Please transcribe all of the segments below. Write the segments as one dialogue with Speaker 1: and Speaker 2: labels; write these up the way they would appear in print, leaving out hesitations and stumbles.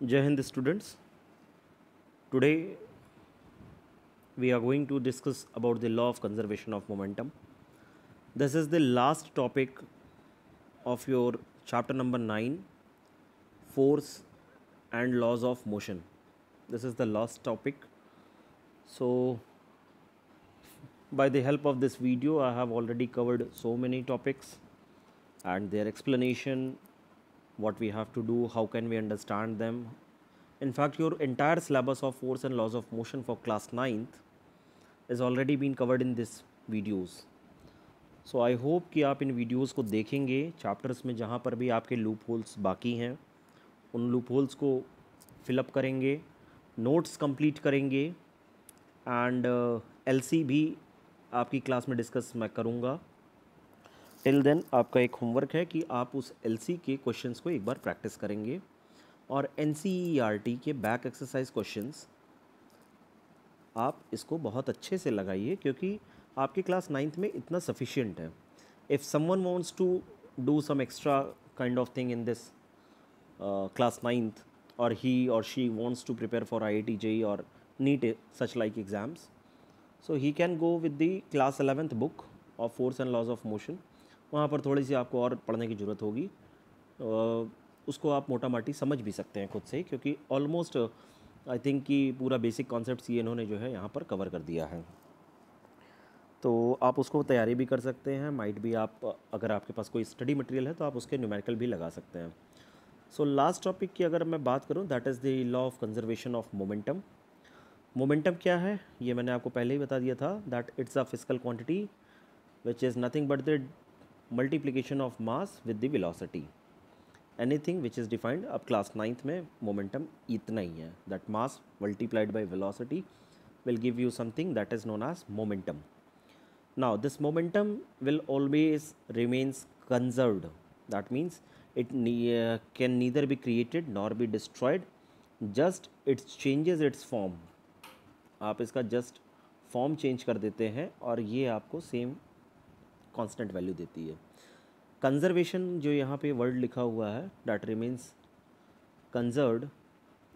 Speaker 1: Jai Hind students. Today we are going to discuss about the law of conservation of momentum. This is the last topic of your chapter number 9, force and laws of motion. This is the last topic. So by the help of this video I have already covered so many topics and their explanation, what we have to do, how can we understand them. In fact, your entire syllabus of force and laws of motion for class 9th is already been covered in this videos. So I hope कि आप इन videos को देखेंगे chapters में जहाँ पर भी आपके loop holes बाकी हैं उन लूप होल्स को फिलअप करेंगे, नोट्स कंप्लीट करेंगे एंड एलसी भी आपकी क्लास में डिस्कस मैं करूँगा. टिल देन आपका एक होमवर्क है कि आप उस एलसी के क्वेश्चंस को एक बार प्रैक्टिस करेंगे और एनसीईआरटी के बैक एक्सरसाइज क्वेश्चंस आप इसको बहुत अच्छे से लगाइए क्योंकि आपकी क्लास 9th में इतना सफिशिएंट है. If someone wants to do some extra kind of thing in this class 9th or he or she wants to prepare for IIT JEE or NEET such like exams, so he can go with the class 11th book of force and laws of motion. वहाँ पर थोड़ी सी आपको और पढ़ने की ज़रूरत होगी. उसको आप मोटा माटी समझ भी सकते हैं खुद से क्योंकि ऑलमोस्ट आई थिंक कि पूरा बेसिक कॉन्सेप्ट ये इन्होंने जो है यहाँ पर कवर कर दिया है. तो आप उसको तैयारी भी कर सकते हैं. माइट भी आप अगर आपके पास कोई स्टडी मटेरियल है तो आप उसके न्यूमेरिकल भी लगा सकते हैं. सो लास्ट टॉपिक की अगर मैं बात करूं that is the law of conservation of momentum. Momentum क्या है ये मैंने आपको पहले ही बता दिया था that it's a physical quantity which is nothing but the multiplication of mass with the velocity. Anything which is defined अब क्लास 9th में मोमेंटम इतना ही है that mass multiplied by velocity will give you something that is known as momentum. Now this momentum will always remains conserved. That means it can neither be created nor be destroyed. Just it changes its form. आप इसका just form change कर देते हैं और ये आपको same constant value देती है. Conservation जो यहाँ पे word लिखा हुआ है that remains conserved,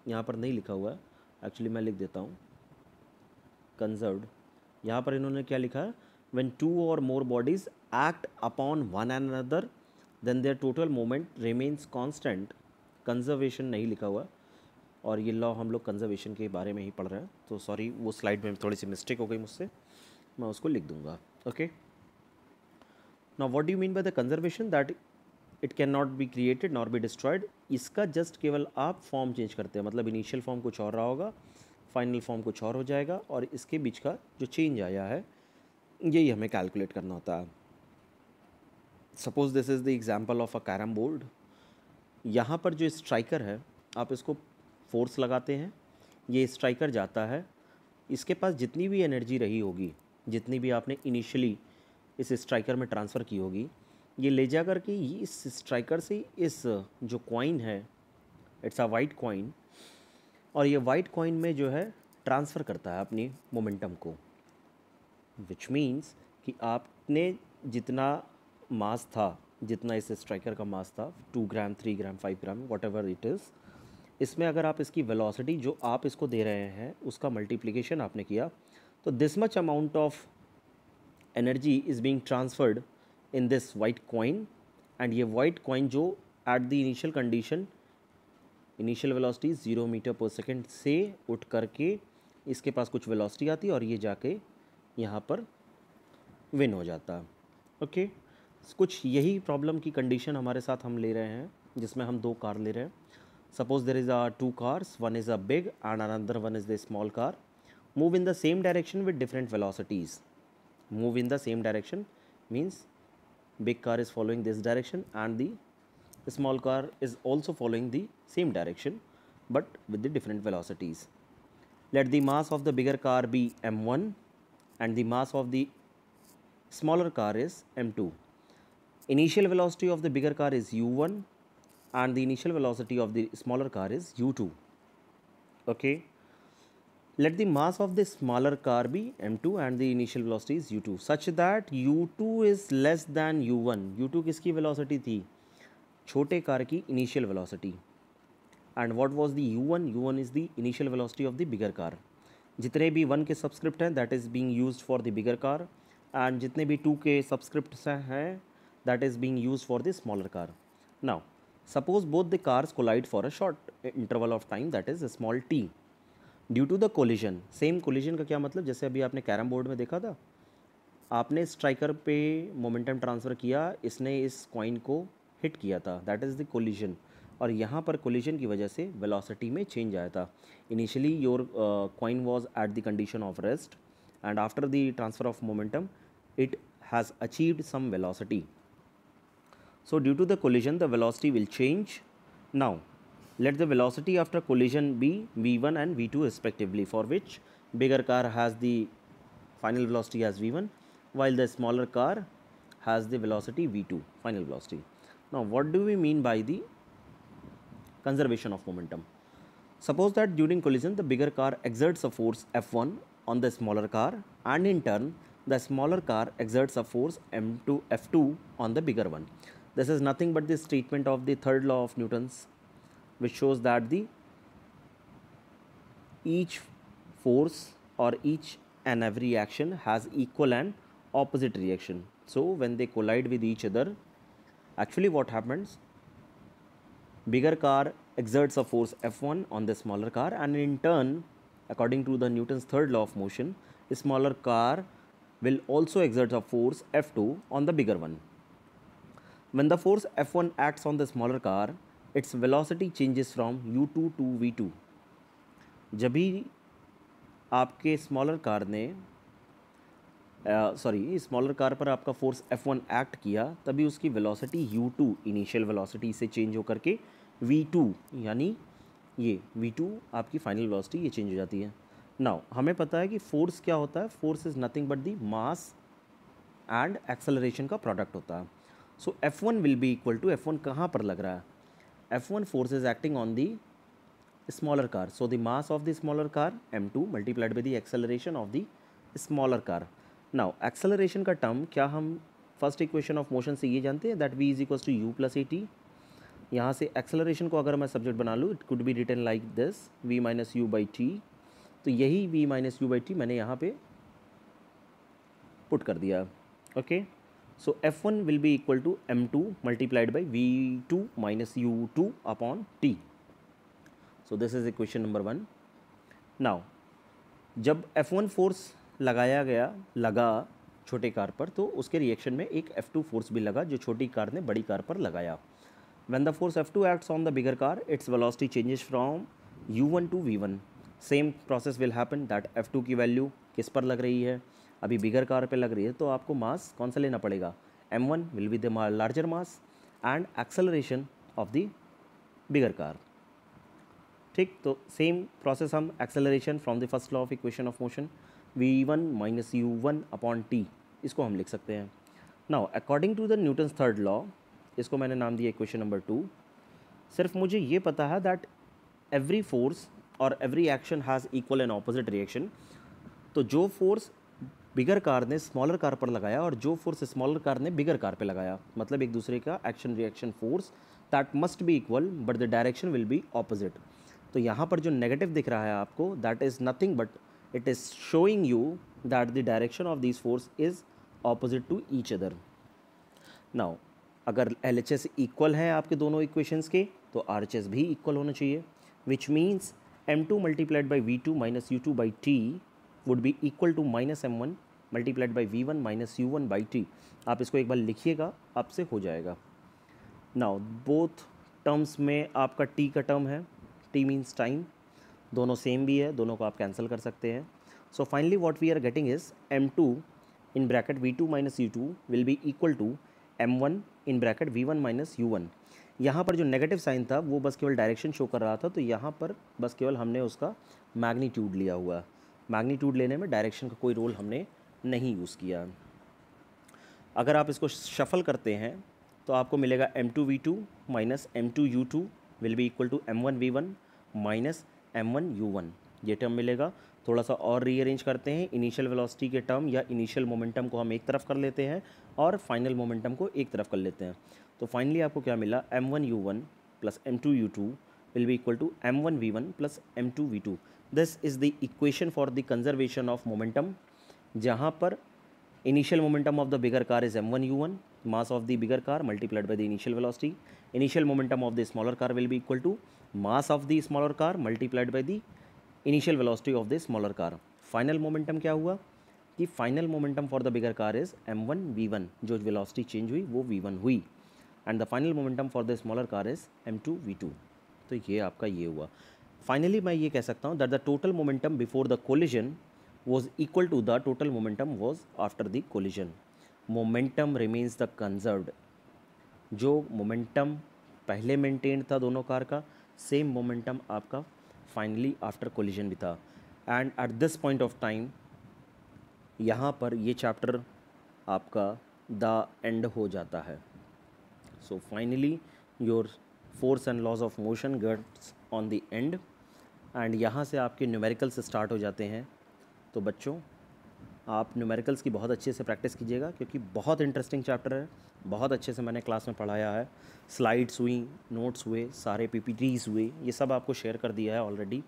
Speaker 1: यहाँ पर नहीं लिखा हुआ है एक्चुअली मैं लिख देता हूँ conserved. यहाँ पर इन्होंने क्या लिखा है when two or more bodies act upon one another then their total moment remains constant. Conservation नहीं लिखा हुआ और ये लॉ हम लोग कंजर्वेशन के बारे में ही पढ़ रहे हैं तो सॉरी वो स्लाइड में थोड़ी सी मिस्टेक हो गई मुझसे, मैं उसको लिख दूंगा. Okay, now what do you mean by the conservation that it can not be created nor be destroyed. इसका जस्ट केवल आप फॉर्म चेंज करते हैं, मतलब इनिशियल फॉर्म कुछ और रहा होगा, फाइनल फॉर्म कुछ और हो जाएगा और इसके बीच का जो चेंज आया है यही हमें कैलकुलेट करना होता है. Suppose this is the example of a carrom board. यहाँ पर जो स्ट्राइकर है आप इसको फोर्स लगाते हैं, ये स्ट्राइकर जाता है, इसके पास जितनी भी एनर्जी रही होगी, जितनी भी आपने इनिशियली इस स्ट्राइकर में ट्रांसफ़र की होगी, ये ले जा कर के इस स्ट्राइकर से इस जो कॉइन है इट्स अ वाइट कॉइन और ये वाइट कॉइन में जो है ट्रांसफ़र करता है अपनी मोमेंटम को. विच मीन्स कि आपने जितना मास था, जितना इस स्ट्राइकर का मास था 2 ग्राम 3 ग्राम 5 ग्राम वॉट एवर इट इज़, इसमें अगर आप इसकी वेलोसिटी जो आप इसको दे रहे हैं उसका मल्टीप्लिकेशन आपने किया तो this much amount of energy is being transferred in this white coin. And ये वाइट कॉइन जो at the initial condition initial velocity 0 metre पर सेकेंड से उठ करके इसके पास कुछ वेलोसिटी आती है और ये जाके यहाँ पर विन हो जाता है. ओके, कुछ यही प्रॉब्लम की कंडीशन हमारे साथ हम ले रहे हैं जिसमें हम 2 कार ले रहे हैं. Suppose there is a 2 cars, one is a big and another one is the small car. Move in the same direction with different velocities. Move in the same direction means big car is following this direction and the small car is also following the same direction but with the different velocities. Let the mass of the bigger car be m1 and the mass of the smaller car is m2. Initial velocity of the bigger car is u1 and the initial velocity of the smaller car is u2. Okay, let the mass of the smaller car be m2 and the initial velocity is u2 such that u2 is less than u1. u2 किसकी velocity थी? छोटे car की initial velocity. And what was the u1? u1 is the initial velocity of the bigger car. जितने भी 1 के subscript हैं that is being used for the bigger car, and जितने भी 2 के सबस्क्रिप्ट्स हैं that is being used for the smaller car. Now suppose both the cars collide for a short interval of time that is small t. Due to the collision, same collision का क्या मतलब, जैसे अभी आपने carrom board में देखा था, आपने स्ट्राइकर पे मोमेंटम ट्रांसफ़र किया, इसने इस कॉइन को हिट किया था, दैट इज़ द कोलिजन. और यहाँ पर कोलिजन की वजह से वेलोसिटी में चेंज आया था. Initially your coin was at the condition of rest, and after the transfer of momentum it has achieved some velocity. So due to the collision the velocity will change. Now let the velocity after collision be v1 and v2 respectively, for which bigger car has the final velocity as v1 while the smaller car has the velocity v2 final velocity. Now what do we mean by the conservation of momentum? Suppose that during collision the bigger car exerts a force F1 on the smaller car, and in turn the smaller car exerts a force M2 F2 on the bigger one. This is nothing but the statement of the third law of Newton's, which shows that the each force or each and every action has equal and opposite reaction. So when they collide with each other, actually what happens, bigger car exerts a force F1 on the smaller car, and in turn according to the Newton's third law of motion, the smaller car will also exert a force F2 on the bigger one. When the force F1 acts on the smaller car, its velocity changes from u2 to v2. जब भी आपके smaller car ने smaller car पर आपका force F1 act किया, तभी उसकी velocity u2 initial velocity से चेंज होकर के v2, यानी ये v2 आपकी फाइनल वेलोसिटी ये चेंज हो जाती है. नाउ हमें पता है कि फोर्स क्या होता है, force is nothing but the mass and acceleration का प्रोडक्ट होता है. So F1 will be equal to, F1 कहाँ पर लग रहा है, F1 force is acting on the smaller car, so the mass of the smaller car m2 multiplied by the acceleration of the smaller car. Now acceleration का term क्या हम first equation of motion से ये जानते हैं, that v is equal to u plus at. यहाँ से acceleration को अगर मैं सब्जेक्ट बना लूँ, it could be written like this v minus u by t. तो यही v minus u by t मैंने यहाँ पे पुट कर दिया. Okay, so F1 will be equal to m2 multiplied by v2 minus u2 upon t. So this is equation number 1. Now जब F1 force लगा छोटे कार पर, तो उसके रिएक्शन में एक F2 फोर्स भी लगा जो छोटी कार ने बड़ी कार पर लगाया. When the force F2 acts on the bigger car, its velocity changes from u1 to v1. Same process will happen that F2 की वैल्यू किस पर लग रही है, अभी बिगर कार पे लग रही है, तो आपको मास कौन सा लेना पड़ेगा, m1 will be the larger mass and acceleration of the bigger car. ठीक, तो सेम प्रोसेस हम acceleration from the first law of equation of motion v1 minus u1 upon t, इसको हम लिख सकते हैं. Now according to the Newton's third law, इसको मैंने नाम दिया इक्वेशन नंबर 2. सिर्फ मुझे ये पता है दैट एवरी फोर्स और every action has equal and opposite reaction. तो जो फोर्स बिगर कार ने स्मॉलर कार पर लगाया और जो फोर्स स्मॉलर कार ने बिगर कार पे लगाया, मतलब एक दूसरे का action reaction force, that must be equal but the direction will be opposite. तो यहाँ पर जो नेगेटिव दिख रहा है आपको, that is nothing but it is showing you that the direction of this force is opposite to each other. Now अगर LHS equal है आपके दोनों इक्वेशंस के, तो RHS भी इक्वल होना चाहिए, which means m2 multiplied by v2 minus u2 by t would be equal to minus m1 multiplied by v1 minus u1 by t. आप इसको एक बार लिखिएगा, आपसे हो जाएगा. नाउ बोथ टर्म्स में आपका t का टर्म है, t मीन्स टाइम, दोनों सेम भी है, दोनों को आप कैंसिल कर सकते हैं. So finally what we are getting is m2 in bracket v2 minus u2 will be equal to m1 in bracket v1 minus u1. यहाँ पर जो नेगेटिव साइन था वो बस केवल डायरेक्शन शो कर रहा था, तो यहाँ पर बस केवल हमने उसका मैग्नीट्यूड लिया हुआ. मैग्नीट्यूड लेने में डायरेक्शन का कोई रोल हमने नहीं यूज़ किया. अगर आप इसको शफल करते हैं तो आपको मिलेगा m2 v2 minus m2 u2 will be equal to m1 v1 minus m1 u1. ये टर्म मिलेगा. थोड़ा सा और रीअरेंज करते हैं, इनिशियल वेलोसिटी के टर्म या इनिशियल मोमेंटम को हम एक तरफ कर लेते हैं और फाइनल मोमेंटम को एक तरफ कर लेते हैं. तो फाइनली आपको क्या मिला, m1 u1 plus m2 u2 will be equal to m1 v1 plus m2 v2. This is the equation for the conservation of momentum, जहाँ पर initial momentum of the bigger car is m1 u1, mass of the bigger car multiplied by the initial velocity. Initial momentum of the smaller car will be equal to mass of the smaller car multiplied by the initial velocity of the smaller car. Final momentum क्या हुआ कि final momentum for the bigger car is m1 v1, जो velocity change हुई वो v1 हुई, and the final momentum for the smaller car is m2 v2. तो ये आपका ये हुआ. फाइनली मैं ये कह सकता हूँ that the total momentum before the collision was equal to the total momentum was after the collision. Momentum remains the conserved. जो मोमेंटम पहले मेंटेन था दोनों कार का, सेम मोमेंटम आपका फाइनली आफ्टर कोलिजन भी था. And at this point of time यहाँ पर ये चैप्टर आपका द एंड हो जाता है. So finally your force and laws of motion gets on the end, and यहाँ से आपके न्यूमेरिकल्स स्टार्ट हो जाते हैं. तो बच्चों आप न्यूमेरिकल्स की बहुत अच्छे से प्रैक्टिस कीजिएगा, क्योंकि बहुत इंटरेस्टिंग चैप्टर है. बहुत अच्छे से मैंने क्लास में पढ़ाया है. स्लाइड्स हुई, नोट्स हुए, सारे पीपीटीज हुए, ये सब आपको शेयर कर दिया है ऑलरेडी.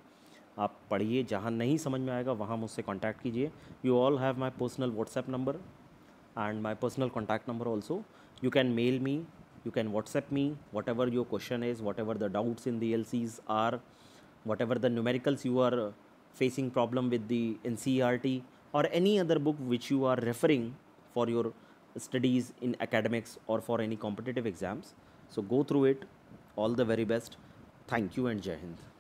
Speaker 1: आप पढ़िए, जहाँ नहीं समझ में आएगा वहाँ मुझसे कांटेक्ट कीजिए. You all have my personal WhatsApp number and my personal contact number also. You can mail me, you can WhatsApp me whatever your question is, whatever the doubts in the LCs are, whatever the numericals you are facing problem with the NCERT or any other book which you are referring for your studies in academics or for any competitive exams. So go through it. All the very best. Thank you and Jai Hind.